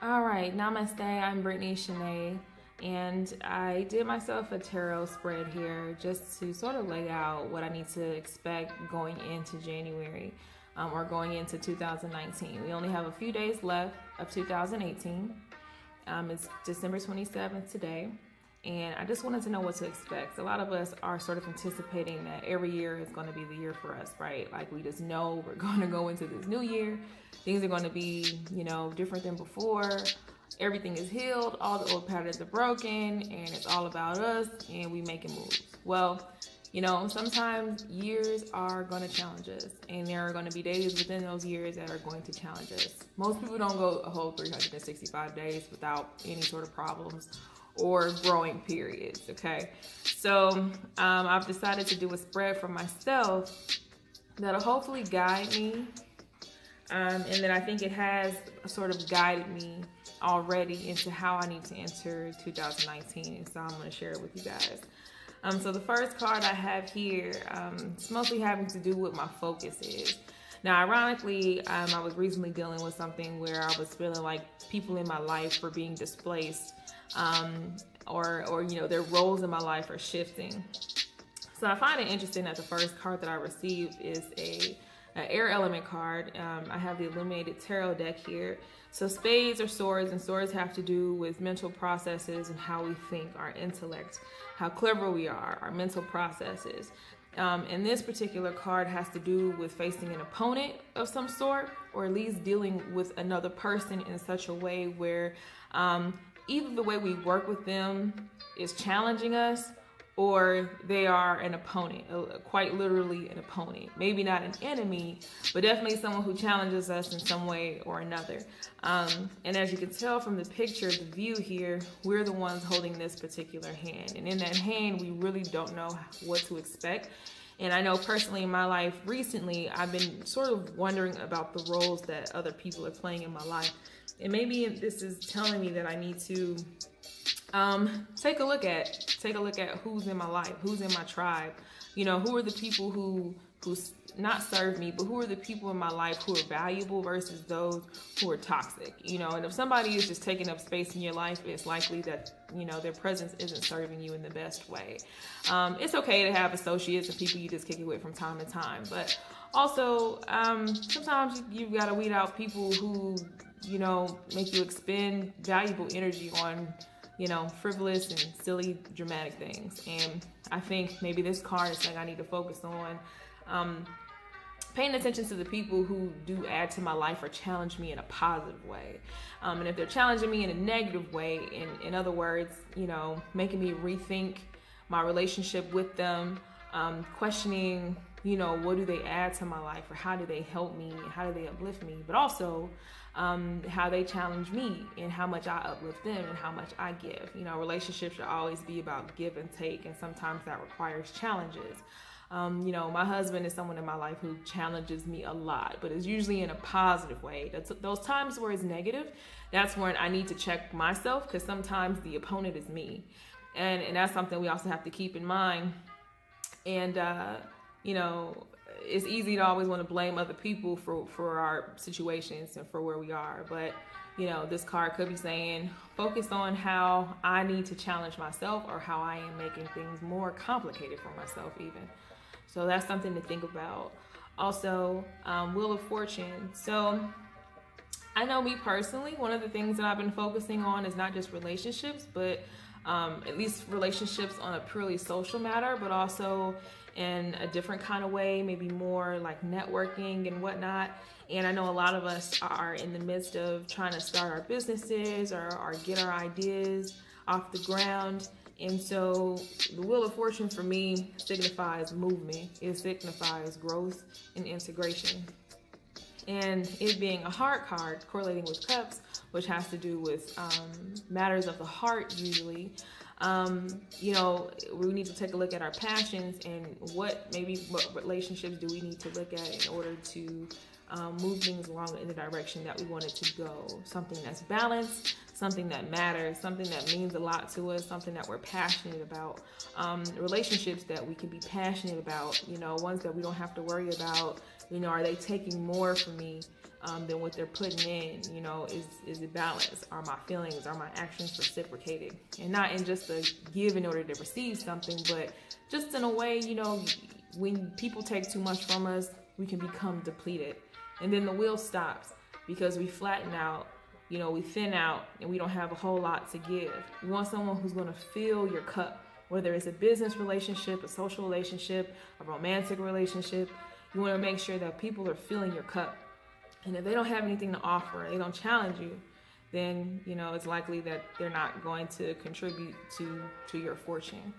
All right, namaste. I'm Brittany Shanae, and I did myself a tarot spread here just to sort of lay out what I need to expect going into January or going into 2019. We only have a few days left of 2018. It's December 27th today, and I just wanted to know what to expect. A lot of us are sort of anticipating that every year is going to be the year for us, right? Like we just know we're going to go into this new year. Things are going to be, different than before. Everything is healed. All the old patterns are broken, and it's all about us, and we making moves. Well, sometimes years are going to challenge us, and there are going to be days within those years that are going to challenge us. Most people don't go a whole 365 days without any sort of problems or growing periods, okay? So I've decided to do a spread for myself that'll hopefully guide me, and then I think it has sort of guided me already into how I need to enter 2019, and so I'm going to share it with you guys. So the first card I have here, it's mostly having to do with my focus is. Now, ironically, I was recently dealing with something where I was feeling like people in my life were being displaced, or their roles in my life are shifting. So I find it interesting that the first card that I received is an air element card. I have the Illuminated tarot deck here. So spades are swords, and swords have to do with mental processes and how we think, our intellect, how clever we are, our mental processes. And this particular card has to do with facing an opponent of some sort, or at least dealing with another person in such a way where either the way we work with them is challenging us, or they are an opponent, quite literally an opponent. Maybe not an enemy, but definitely someone who challenges us in some way or another. And as you can tell from the picture, the view here, we're the ones holding this particular hand. And in that hand, we really don't know what to expect. And I know personally in my life recently, I've been sort of wondering about the roles that other people are playing in my life. And maybe this is telling me that I need to take a look at who's in my life, who's in my tribe. Who are the people who not serve me, but who are the people in my life who are valuable versus those who are toxic. And if somebody is just taking up space in your life, it's likely that their presence isn't serving you in the best way. It's okay to have associates and people you just kick it with from time to time, but also sometimes you gotta weed out people who make you expend valuable energy on frivolous and silly, dramatic things. And I think maybe this card is saying I need to focus on paying attention to the people who do add to my life or challenge me in a positive way. And if they're challenging me in a negative way, in other words, making me rethink my relationship with them, questioning, what do they add to my life, or how do they help me, how do they uplift me, but also how they challenge me and how much I uplift them and how much I give. Relationships should always be about give and take, and sometimes that requires challenges. My husband is someone in my life who challenges me a lot, but it's usually in a positive way. Those times where it's negative, that's when I need to check myself, because sometimes the opponent is me. And that's something we also have to keep in mind. And, it's easy to always want to blame other people for our situations and for where we are. But, this card could be saying, focus on how I need to challenge myself, or how I am making things more complicated for myself even. So that's something to think about. Also, Wheel of Fortune. So I know me personally, one of the things that I've been focusing on is not just relationships, but at least relationships on a purely social matter, but also in a different kind of way, maybe more like networking and whatnot. And I know a lot of us are in the midst of trying to start our businesses or get our ideas off the ground. And so the Wheel of Fortune for me signifies movement. It signifies growth and integration. And it being a heart card, correlating with cups, which has to do with matters of the heart usually, we need to take a look at our passions and what relationships do we need to look at in order to move things along in the direction that we want it to go. Something that's balanced, something that matters, something that means a lot to us, something that we're passionate about. Relationships that we can be passionate about, ones that we don't have to worry about You know, are they taking more from me than what they're putting in? You know, is it balanced? Are my feelings, are my actions reciprocated? And not in just a give in order to receive something, but just in a way, you know, when people take too much from us, we can become depleted. And then the wheel stops because we flatten out, you know, we thin out, and we don't have a whole lot to give. You want someone who's going to fill your cup, whether it's a business relationship, a social relationship, a romantic relationship. You want to make sure that people are filling your cup. And if they don't have anything to offer, they don't challenge you, then, you know, it's likely that they're not going to contribute to your fortune.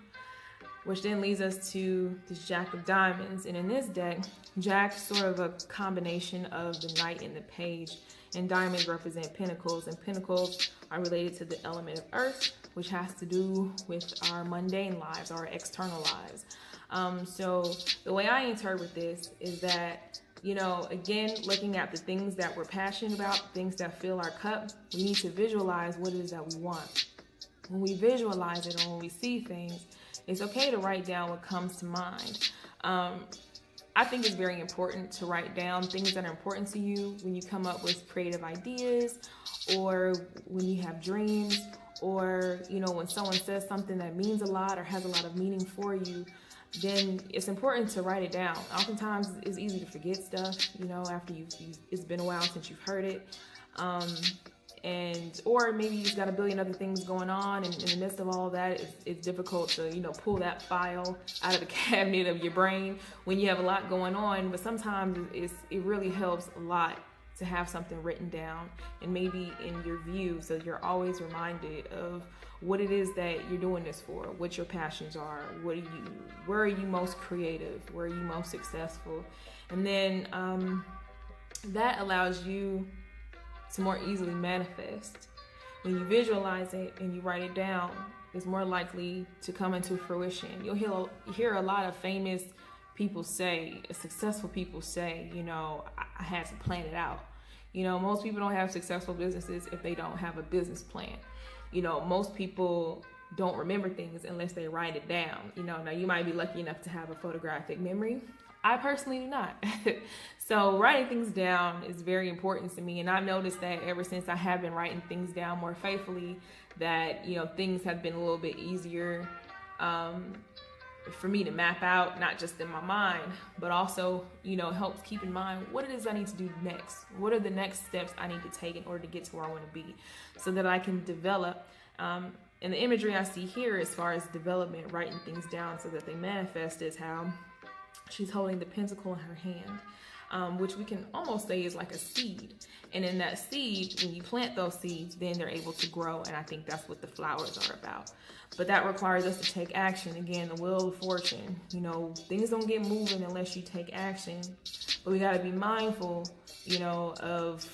Which then leads us to this Jack of Diamonds. And in this deck, Jack's sort of a combination of the Knight and the Page. And diamonds represent pentacles, and pentacles are related to the element of earth, which has to do with our mundane lives, our external lives. So the way I interpret this is that, you know, again, looking at the things that we're passionate about, things that fill our cup, we need to visualize what it is that we want. When we visualize it, or when we see things, it's okay to write down what comes to mind. I think it's very important to write down things that are important to you when you come up with creative ideas, or when you have dreams, or, you know, when someone says something that means a lot or has a lot of meaning for you, then it's important to write it down. Oftentimes it's easy to forget stuff, you know, after it's been a while since you've heard it. Or maybe you've got a billion other things going on, and in the midst of all that, it's difficult to, you know, pull that file out of the cabinet of your brain when you have a lot going on. But sometimes it really helps a lot to have something written down, and maybe in your view, so you're always reminded of what it is that you're doing this for, what your passions are, where are you most creative, where are you most successful, and then that allows you to more easily manifest. When you visualize it and you write it down, it's more likely to come into fruition. You'll hear a lot of famous people say, successful people say, you know, I had to plan it out. You know, most people don't have successful businesses if they don't have a business plan. You know, most people don't remember things unless they write it down. You know, now you might be lucky enough to have a photographic memory. I personally do not. So writing things down is very important to me. And I've noticed that ever since I have been writing things down more faithfully, that, you know, things have been a little bit easier for me to map out, not just in my mind, but also, you know, helps keep in mind what it is I need to do next. What are the next steps I need to take in order to get to where I want to be, so that I can develop. And the imagery I see here as far as development, writing things down so that they manifest, is how she's holding the pentacle in her hand, which we can almost say is like a seed. And in that seed, when you plant those seeds, then they're able to grow. And I think that's what the flowers are about. But that requires us to take action. Again, the wheel of fortune. You know, things don't get moving unless you take action. But we got to be mindful, you know, of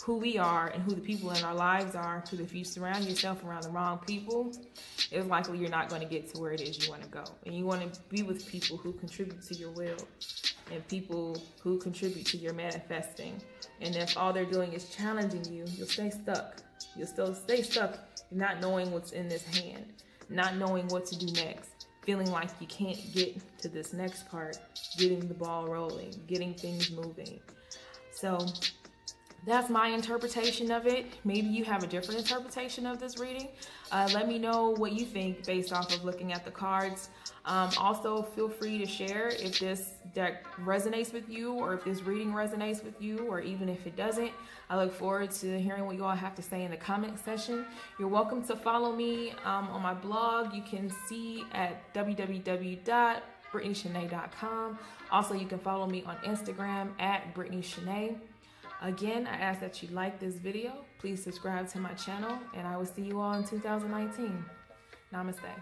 who we are and who the people in our lives are. Because if you surround yourself around the wrong people, it's likely you're not going to get to where it is you want to go. And you want to be with people who contribute to your will, and people who contribute to your manifesting. And if all they're doing is challenging you, you'll stay stuck. You'll still stay stuck not knowing what's in this hand, not knowing what to do next, feeling like you can't get to this next part, getting the ball rolling, getting things moving. So that's my interpretation of it. Maybe you have a different interpretation of this reading. Let me know what you think based off of looking at the cards. Also, feel free to share if this deck resonates with you, or if this reading resonates with you, or even if it doesn't. I look forward to hearing what you all have to say in the comment section. You're welcome to follow me on my blog. You can see at www.brittanyshanae.com. Also, you can follow me on Instagram at BrittanyShanae. Again, I ask that you like this video. Please subscribe to my channel, and I will see you all in 2019. Namaste.